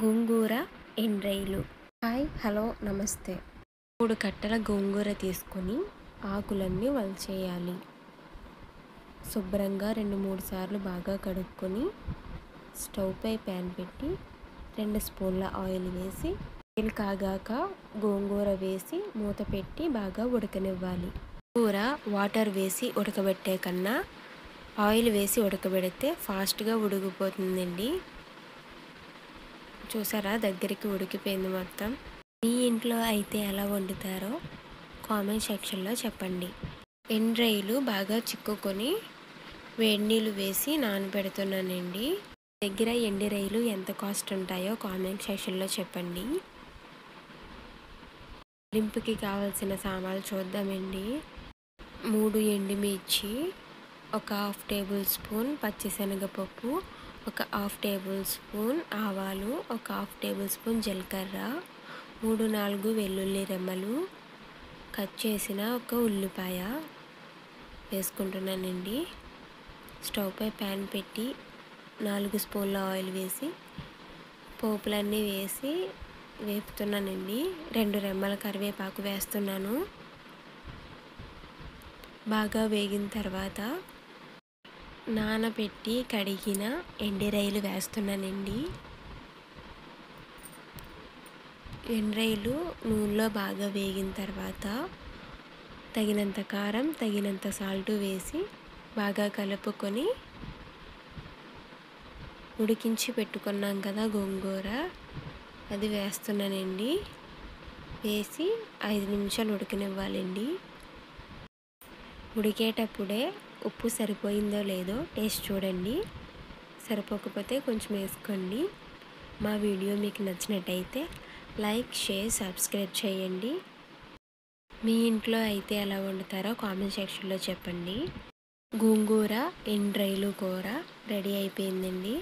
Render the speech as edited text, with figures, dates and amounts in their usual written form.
గోంగూర ఎండ్రైలు. Hi, hello, నమస్తే. 3 కట్టల గోంగూర తీసుకొని ఆకులన్నీ వలిచేయాలి. శుభ్రంగా 2-3 సార్లు బాగా కడుక్కొని స్టవ్ పై ప్యాన్ పెట్టి 2 స్పూన్ల ఆయిల్ వేసి ఆయిల్ కాగాక గోంగూర వేసి మూత పెట్టి బాగా ఉడకనివ్వాలి. కూర వాటర్ వేసి ఉడకబెట్టే కన్నా ఆయిల్ వేసి ఉడకబెడితే ఫాస్ట్గా ఉడికిపోతుందండి. చూసారా, దగ్గరికి ఉడికిపోయింది మొత్తం. మీ ఇంట్లో అయితే ఎలా వండుతారో కామెంట్ సెక్షన్లో చెప్పండి. ఎండ్రైలు బాగా చిక్కుకొని వేడి నీళ్ళు వేసి నానబెడుతున్నానండి. దగ్గర ఎండి రైలు ఎంత కాస్ట్ ఉంటాయో కామెంట్ సెక్షన్లో చెప్పండి. లింపుకి కావాల్సిన సామాన్లు చూద్దామండి. 3 ఎండుమిర్చి, ఒక 1/2 టేబుల్ స్పూన్ పచ్చిశనగపప్పు, ఒక 1/2 టేబుల్ స్పూన్ ఆవాలు, ఒక 1/2 టేబుల్ స్పూన్ జీలకర్ర, 3-4 వెల్లుల్లి రెమ్మలు, కట్ చేసిన ఒక ఉల్లిపాయ వేసుకుంటున్నానండి. స్టవ్ పై ప్యాన్ పెట్టి 4 స్పూన్ల ఆయిల్ వేసి పోపులన్నీ వేసి వేపుతున్నానండి. 2 రెమ్మల కరివేపాకు వేస్తున్నాను. బాగా వేగిన తర్వాత నానబెట్టి కడిగిన ఎండిరైలు వేస్తున్నానండి. ఎండ్రైలు నూనెలో బాగా వేగిన తర్వాత తగినంత కారం, తగినంత సాల్ట్ వేసి బాగా కలుపుకొని ఉడికించి పెట్టుకున్నాం కదా గోంగూర, అది వేస్తున్నానండి. వేసి 5 నిమిషాలు ఉడకనివ్వాలండి. ఉడికేటప్పుడే ఉప్పు సరిపోయిందో లేదో టేస్ట్ చూడండి. సరిపోకపోతే కొంచెం వేసుకోండి. మా వీడియో మీకు నచ్చినట్టయితే లైక్, షేర్, సబ్స్క్రైబ్ చేయండి. మీ ఇంట్లో అయితే ఎలా వండుతారో కామెంట్ సెక్షన్లో చెప్పండి. గోంగూర ఎండ్రైలు కూర రెడీ అయిపోయిందండి.